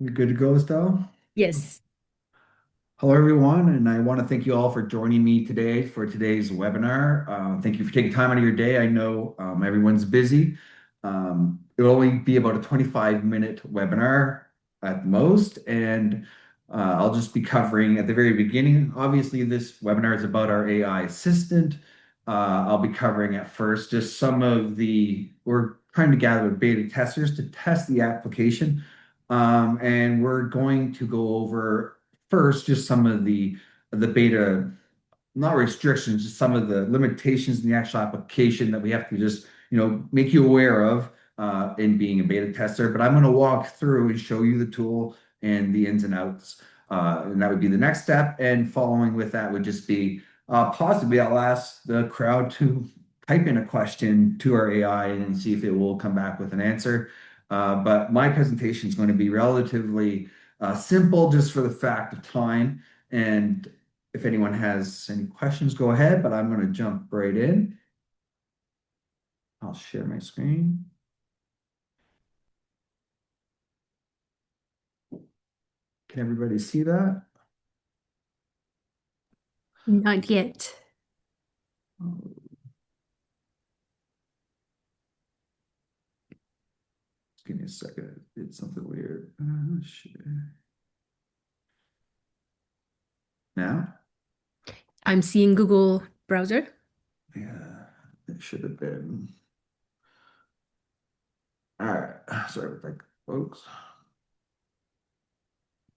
We good to go, Estelle? Yes. Hello, everyone, and I want to thank you all for joining me today for today's webinar. Thank you for taking time out of your day. I know everyone's busy. It'll only be about a 25-minute webinar at most, and I'll just be covering at the very beginning. Obviously, this webinar is about our AI assistant. I'll be covering at first just we're trying to gather beta testers to test the application. And we're going to go over first just some of the beta, not restrictions, just some of the limitations in the actual application that we have to just make you aware of in being a beta tester. But I'm going to walk through and show you the tool and the ins and outs, and that would be the next step. And following with that would just be possibly I'll ask the crowd to type in a question to our AI and see if it will come back with an answer. But my presentation is going to be relatively simple just for the fact of time. And if anyone has any questions, go ahead, but I'm going to jump right in. I'll share my screen. Can everybody see that? Not yet. Oh, just give me a second. It's something weird. Share. Now? I'm seeing Google browser. Yeah, it should have been. All right. Sorry about that, folks.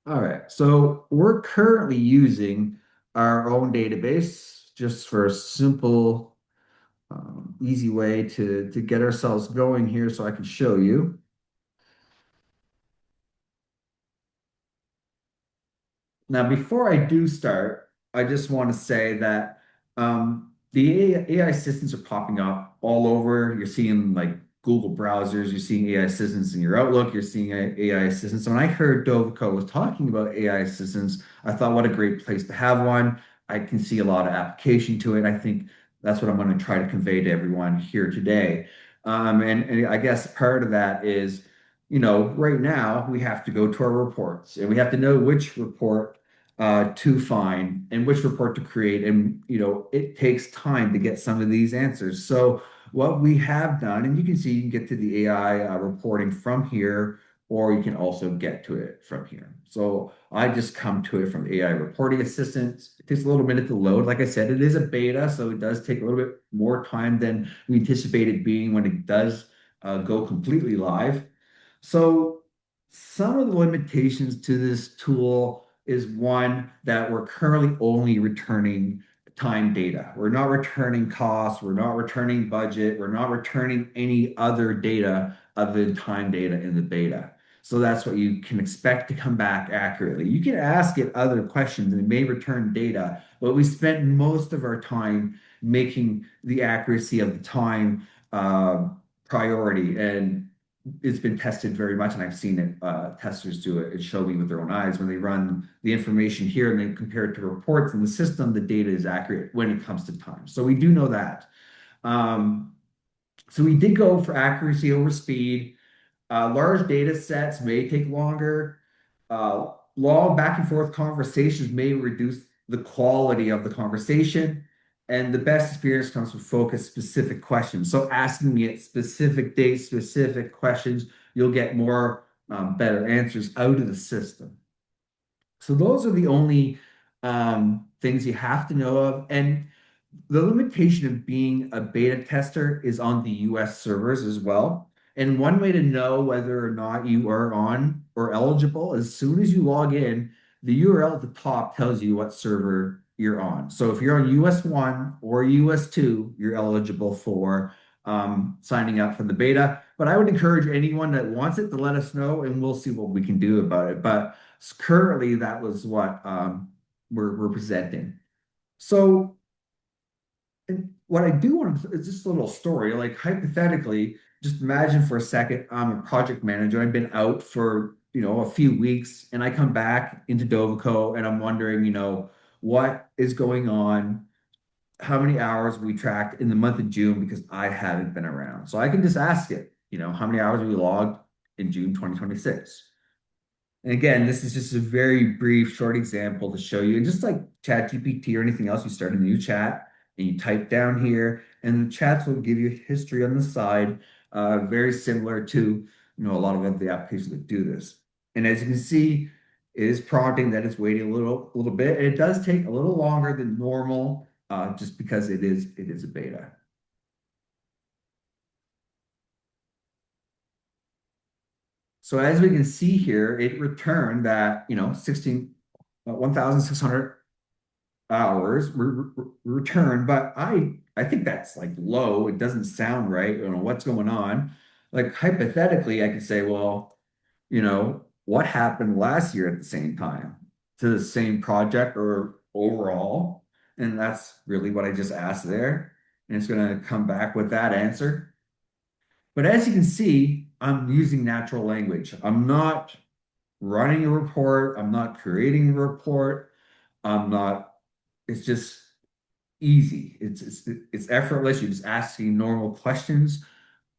All right. So we're currently using our own database just for a simple, easy way to get ourselves going here so I can show you. Now, before I do start, I just want to say that the AI assistants are popping up all over. You're seeing like Google browsers, you're seeing AI assistants in your Outlook, you're seeing AI assistants. So when I heard Dovico was talking about AI assistants, I thought, what a great place to have one. I can see a lot of application to it. I think that's what I'm going to try to convey to everyone here today. And I guess part of that is, right now we have to go to our reports and we have to know which report to find and which report to create. And, it takes time to get some of these answers. So what we have done, and you can see, you can get to the AI reporting from here, or you can also get to it from here. So I just come to it from AI reporting assistant. It takes a little minute to load. Like I said, it is a beta, so it does take a little bit more time than we anticipated being when it does go completely live. So some of the limitations to this tool is one that we're currently only returning time data. We're not returning costs, we're not returning budget, we're not returning any other data other than time data in the beta. So that's what you can expect to come back accurately. You can ask it other questions and it may return data, but we spent most of our time making the accuracy of the time priority. And it's been tested very much, and I've seen it. Testers do it and show me with their own eyes when they run the information here and they compare it to reports in the system. The data is accurate when it comes to time, so we do know that. Um, so we did go for accuracy over speed. Large data sets may take longer. Long back and forth conversations may reduce the quality of the conversation. And the best experience comes from focused, specific questions. So asking it specific dates, specific questions, you'll get more better answers out of the system. So those are the only things you have to know of. And the limitation of being a beta tester is on the US servers as well. And one way to know whether or not you are on or eligible, as soon as you log in, the URL at the top tells you what server you're on. So if you're on US 1 or US 2, you're eligible for signing up for the beta. But I would encourage anyone that wants it to let us know, and we'll see what we can do about it. But currently, that was what we're presenting. So and what I do want to, is just a little story. Like hypothetically, just imagine for a second, I'm a project manager. I've been out for, a few weeks and I come back into Dovico and I'm wondering, what is going on? How many hours we tracked in the month of June because I haven't been around. So I can just ask it, how many hours we logged in June 2026. And again, this is just a very brief, short example to show you. And just like ChatGPT or anything else, you start a new chat and you type down here, and the chats will give you history on the side, very similar to a lot of the applications that do this. And as you can see, it is prompting that it's waiting a little bit. And it does take a little longer than normal, just because it is a beta. So as we can see here, it returned that 1,600 hours return, but I think that's like low. It doesn't sound right. I don't know what's going on. Like hypothetically, I could say, well, what happened last year at the same time to the same project or overall? And that's really what I just asked there. And it's going to come back with that answer. But as you can see, I'm using natural language. I'm not running a report. I'm not creating a report. I'm not, it's just easy. It's effortless. You're just asking normal questions.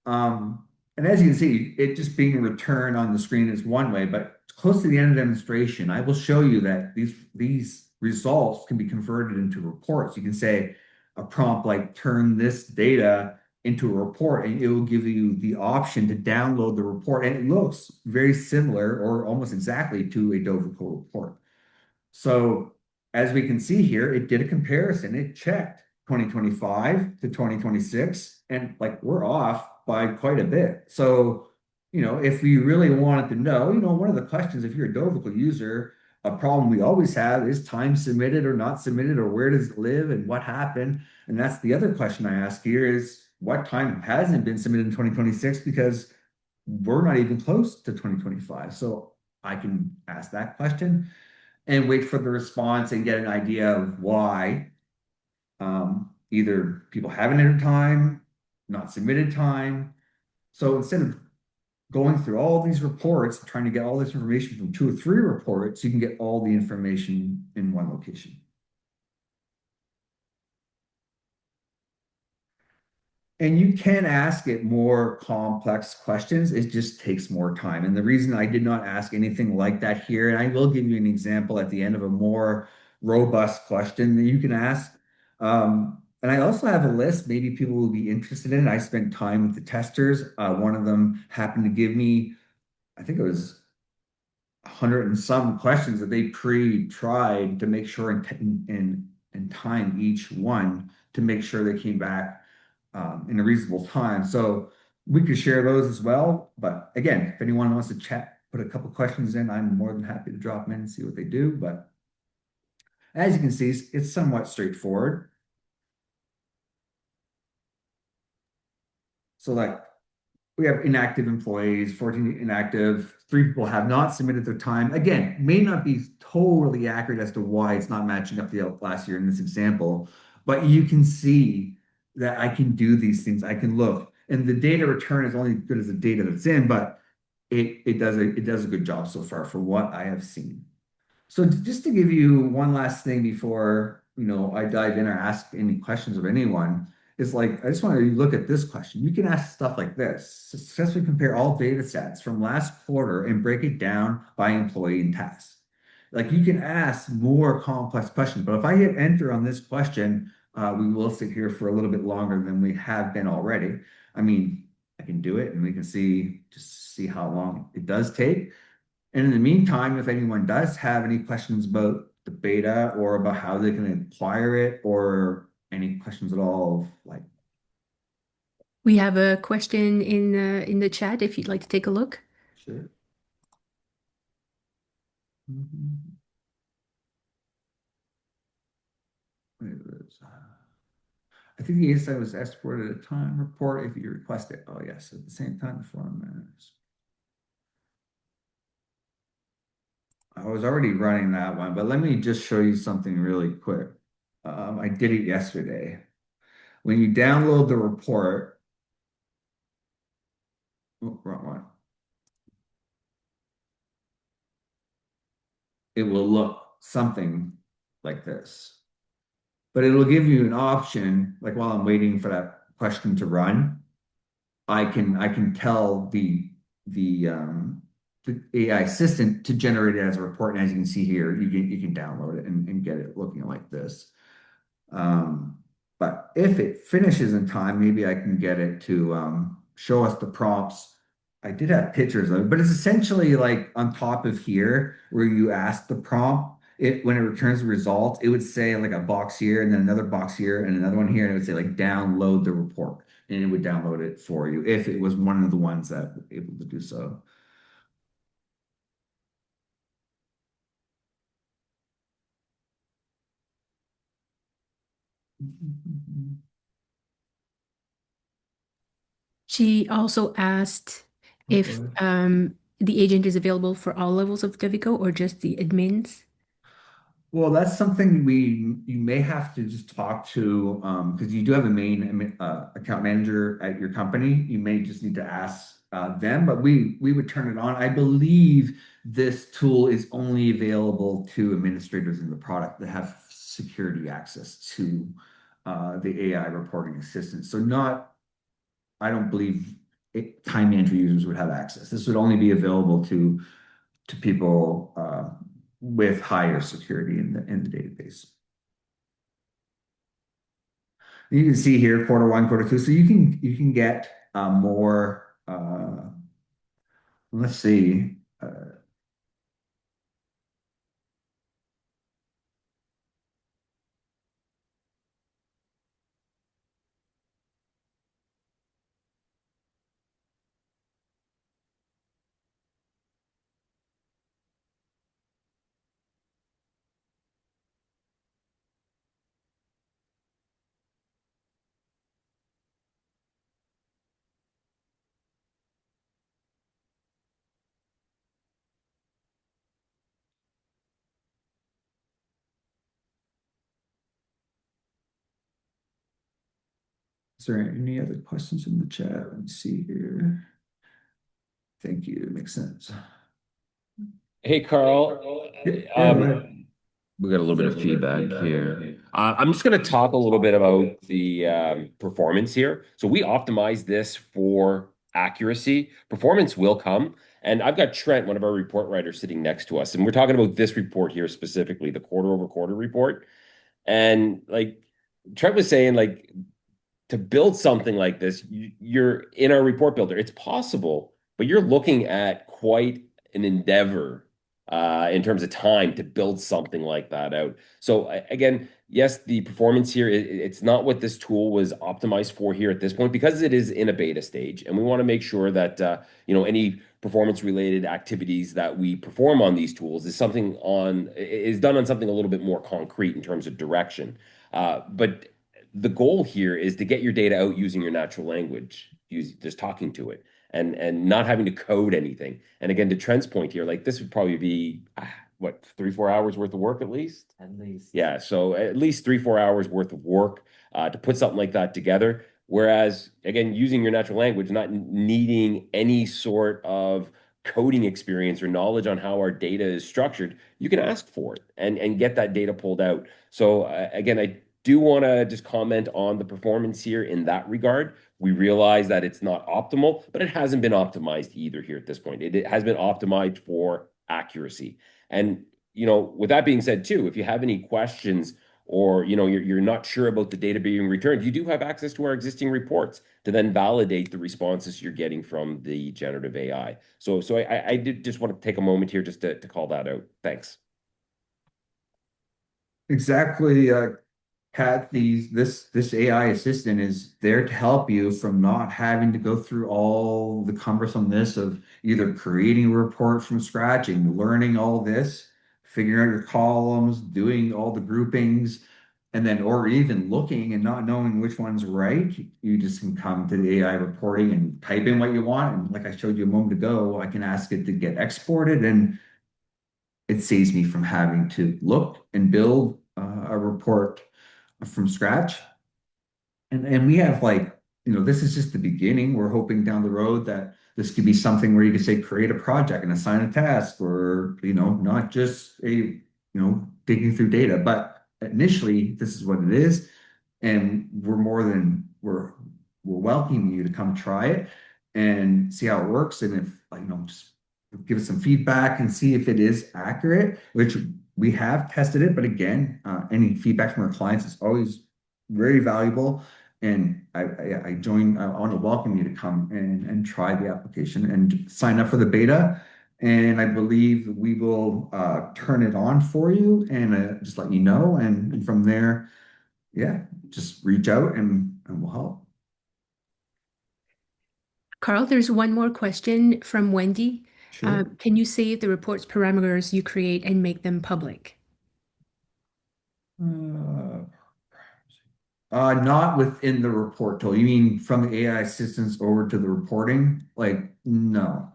And as you can see, it just being returned on the screen is one way, but close to the end of the demonstration, I will show you that these results can be converted into reports. You can say a prompt like turn this data into a report, and it will give you the option to download the report. And it looks very similar or almost exactly to a Dovico report. So as we can see here, it did a comparison. It checked 2025 to 2026, and like we're off by quite a bit. So, if we really wanted to know, one of the questions, if you're a Dovical user, a problem we always have is time submitted or not submitted, or where does it live and what happened? And that's the other question I ask here is what time hasn't been submitted in 2026 because we're not even close to 2025. So I can ask that question and wait for the response and get an idea of why either people haven't entered time, not submitted time. So instead of going through all these reports and trying to get all this information from two or three reports, you can get all the information in one location. And you can ask it more complex questions. It just takes more time. And the reason I did not ask anything like that here, and I will give you an example at the end of a more robust question that you can ask. And I also have a list, maybe people will be interested in. I spent time with the testers. One of them happened to give me, I think it was 100 and some questions that they pre-tried to make sure and time each one to make sure they came back in a reasonable time. So we could share those as well. But again, if anyone wants to chat, put a couple questions in, I'm more than happy to drop them in and see what they do. But as you can see, it's somewhat straightforward. So like we have inactive employees, 14 inactive, three people have not submitted their time. Again, may not be totally accurate as to why it's not matching up the last year in this example, but you can see that I can do these things. I can look, and the data return is only as good as the data that's in, but it does a good job so far for what I have seen. So just to give you one last thing before, I dive in or ask any questions of anyone, is like I just want to look at this question. You can ask stuff like this. Successfully compare all data sets from last quarter and break it down by employee and task. Like you can ask more complex questions, but if I hit enter on this question, we will sit here for a little bit longer than we have been already. I mean, I can do it and we can see how long it does take. And in the meantime, if anyone does have any questions about the beta or about how they can acquire it or any questions at all, like, We have a question in the chat if you'd like to take a look. sure. Mhm. I think the ASI was exported at a time report if you request it. Oh, yes, at the same time, the form is. I was already running that one, but let me just show you something really quick. I did it yesterday. When you download the report, oh, wrong one. It will look something like this. But it'll give you an option, like while I'm waiting for that question to run, I can tell the the AI assistant to generate it as a report. And as you can see here, you can download it and get it looking like this. Um, but if it finishes in time, maybe I can get it to show us the prompts. I did have pictures of it, but it's essentially like on top of here where you ask the prompt. It when it returns the results, it would say like a box here and then another box here and another one here, and it would say like download the report, and it would download it for you if it was one of the ones that were able to do so. She also asked Oh, go if ahead. the agent is available for all levels of Dovico or just the admins. Well, that's something you may have to just talk to because you do have a main account manager at your company. You may just need to ask them, but we would turn it on. I believe this tool is only available to administrators in the product that have security access to the AI reporting assistant. So not, I don't believe time entry users would have access. This would only be available to people with higher security in the database. You can see here quarter one, quarter two. So you can get more. Let's see. Is there any other questions in the chat? Let me see here. Thank you. Makes sense. Hey, Carl. Yeah, yeah, go ahead. We got a little bit of feedback here. I'm just going to talk a little bit about the performance here. So we optimize this for accuracy. Performance will come. And I've got Trent, one of our report writers, sitting next to us. And we're talking about this report here specifically, the quarter over quarter report. And like Trent was saying, like to build something like this, you're in our report builder. It's possible, but you're looking at quite an endeavor in terms of time to build something like that out. So again, yes, the performance here, it's not what this tool was optimized for here at this point because it is in a beta stage, and we want to make sure that any performance related activities that we perform on these tools is done on something a little bit more concrete in terms of direction. But the goal here is to get your data out using your natural language, just talking to it and not having to code anything. And again, to Trent's point here, like this would probably be what 3-4 hours worth of work at least. At least. Yeah, so at least 3-4 hours worth of work to put something like that together. Whereas, again, using your natural language, not needing any sort of coding experience or knowledge on how our data is structured, you can ask for it and get that data pulled out. So again, I do want to just comment on the performance here in that regard. We realize that it's not optimal, but it hasn't been optimized either here at this point. It has been optimized for accuracy. And with that being said, too, if you have any questions or you're not sure about the data being returned, you do have access to our existing reports to then validate the responses you're getting from the generative AI. So I did just want to take a moment here just to call that out. Thanks. Exactly. Pat, this AI assistant is there to help you from not having to go through all the cumbersomeness of either creating a report from scratch and learning all this, figuring out your columns, doing all the groupings, and then or even looking and not knowing which one's right. You just can come to the AI reporting and type in what you want. And like I showed you a moment ago, I can ask it to get exported, and it saves me from having to look and build a report from scratch. And we have this is just the beginning. We're hoping down the road that this could be something where you could say create a project and assign a task or, not just digging through data, but initially this is what it is. And we're welcoming you to come try it and see how it works. And if, just give us some feedback and see if it is accurate, which we have tested it. But again, any feedback from our clients is always very valuable. And I want to welcome you to come and try the application and sign up for the beta. And I believe we will turn it on for you and just let you know. And from there, yeah, just reach out and we'll help. Carl, there's one more question from Wendy. Sure. Can you save the report's parameters you create and make them public? Uh, Not within the report tool. You mean from the AI assistance over to the reporting? Like, no,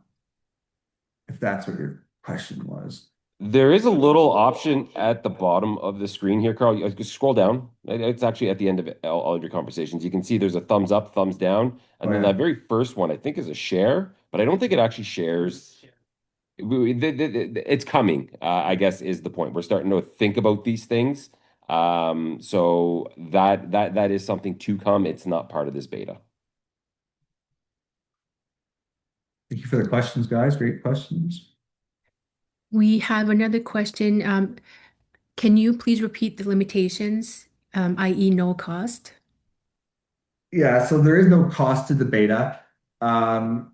if that's what your question was. There is a little option at the bottom of the screen here, Carl. You just scroll down. It's actually at the end of all of your conversations. You can see there's a thumbs up, thumbs down, Oh and then that yeah. very first one I think is a share, but I don't think it actually shares. It's coming, I guess, is the point. We're starting to think about these things. So that is something to come. It's not part of this beta. Thank you for the questions, guys. Great questions. We have another question. Can you please repeat the limitations, i.e. no cost? Yeah, so there is no cost to the beta.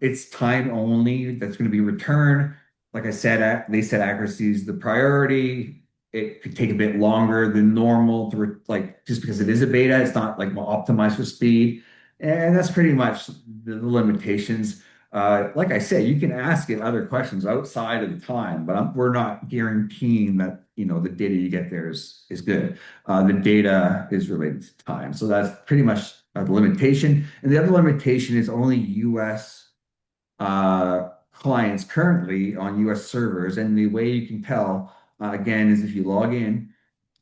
It's time only that's going to be returned. Like I said, they said accuracy is the priority. It could take a bit longer than normal like just because it is a beta, it's not like optimized for speed. And that's pretty much the limitations. Like I said, you can ask it other questions outside of the time, but we're not guaranteeing that the data you get there is good. The data is related to time. So that's pretty much the limitation. And the other limitation is only US clients currently on US servers. And the way you can tell, again, is if you log in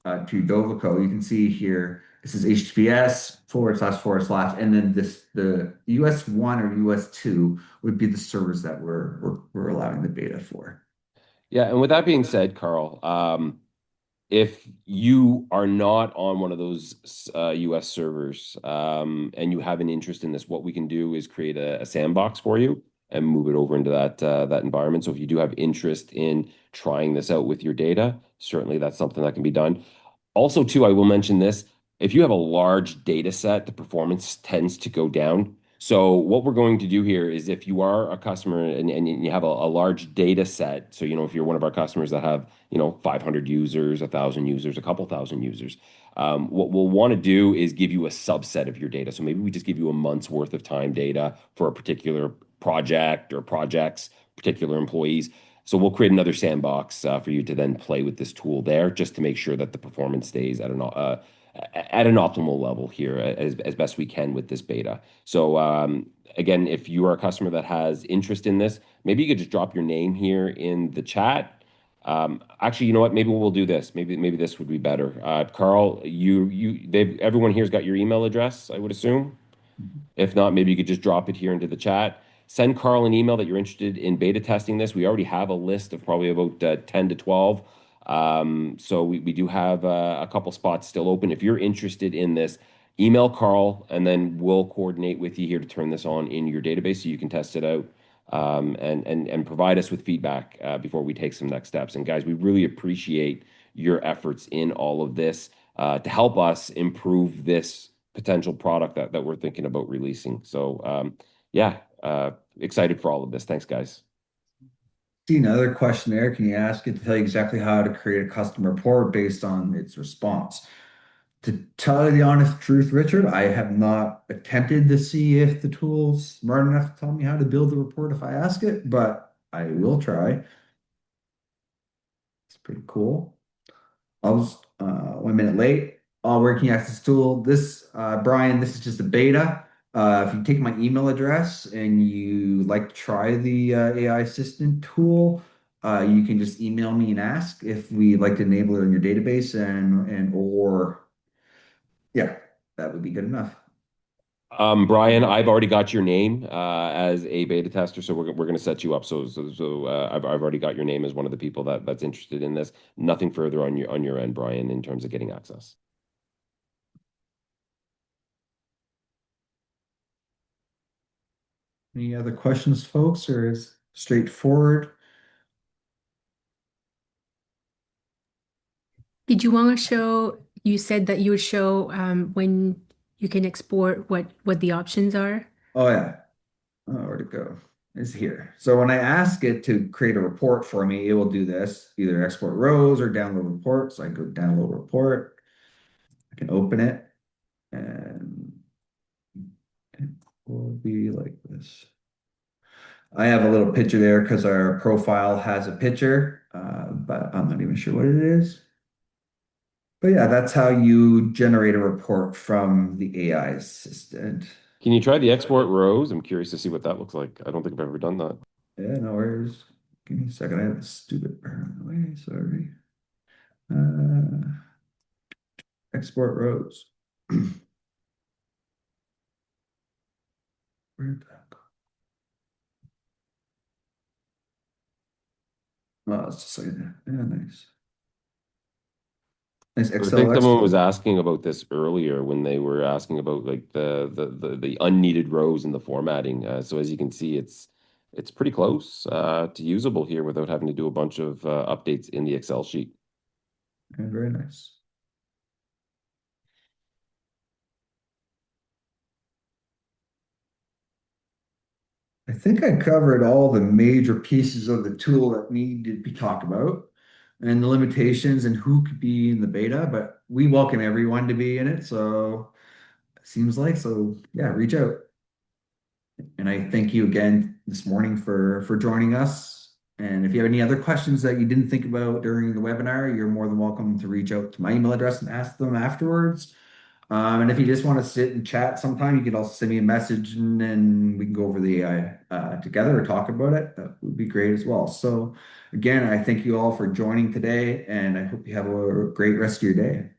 to Dovico, you can see here, this is HTTPS // and then the US 1 or US 2 would be the servers that we're allowing the beta for. Yeah, and with that being said, Carl, if you are not on one of those US servers and you have an interest in this, what we can do is create a sandbox for you and move it over into that environment. So if you do have interest in trying this out with your data, certainly that's something that can be done. Also, too, I will mention this. If you have a large data set, the performance tends to go down. So what we're going to do here is if you are a customer and you have a large data set, so if you're one of our customers that have 500 users, 1,000 users, a couple thousand users, what we'll want to do is give you a subset of your data. So maybe we just give you a month's worth of time data for a particular project or projects, particular employees. So we'll create another sandbox for you to then play with this tool there, just to make sure that the performance stays at an optimal level here as best we can with this beta. So again, if you are a customer that has interest in this, maybe you could just drop your name here in the chat. Actually, you know what? Maybe we'll do this. Maybe this would be better. Carl, everyone here's got your email address, I would assume. If not, maybe you could just drop it here into the chat. Send Carl an email that you're interested in beta testing this. We already have a list of probably about 10 to 12. So we do have a couple spots still open. If you're interested in this, email Carl and then we'll coordinate with you here to turn this on in your database so you can test it out and provide us with feedback before we take some next steps. And guys, we really appreciate your efforts in all of this to help us improve this potential product that we're thinking about releasing. So yeah, excited for all of this. Thanks, guys. See another question there. Can you ask it to tell you exactly how to create a custom report based on its response? To tell you the honest truth, Richard, I have not attempted to see if the tool's smart enough to tell me how to build the report if I ask it, but I will try. It's pretty cool. I was 1 minute late. All working access tool. Brian, this is just a beta. If you take my email address and you like to try the AI assistant tool, you can just email me and ask if we like to enable it in your database or yeah, that would be good enough. Brian, I've already got your name as a beta tester, so we're going to set you up. So I've already got your name as one of the people that's interested in this. Nothing further on your end, Brian, in terms of getting access. Any other questions, folks, or is straightforward? Did you want to show, you said that you would show when you can export what the options are? Oh yeah. Oh, where'd it go? It's here. So when I ask it to create a report for me, it will do this, either export rows or download reports. So I go download report. I can open it and it will be like this. I have a little picture there because our profile has a picture, but I'm not even sure what it is. But yeah, that's how you generate a report from the AI assistant. Can you try the export rows? I'm curious to see what that looks like. I don't think I've ever done that. Yeah, no worries. Give me a second. I have a stupid way. Sorry. Uh, export rows. Where'd that go? Oh, it's just like that. Yeah, nice. Nice I think Excel someone was export. asking about this earlier when they were asking about like the unneeded rows in the formatting. So as you can see, it's pretty close to usable here without having to do a bunch of updates in the Excel sheet. Yeah, very nice. I think I covered all the major pieces of the tool that need to be talked about and the limitations and who could be in the beta, but we welcome everyone to be in it. So it seems like, so yeah, reach out. And I thank you again this morning for joining us. And if you have any other questions that you didn't think about during the webinar, you're more than welcome to reach out to my email address and ask them afterwards. And if you just want to sit and chat sometime, you can also send me a message and then we can go over the AI together or talk about it. That would be great as well. So again, I thank you all for joining today and I hope you have a great rest of your day.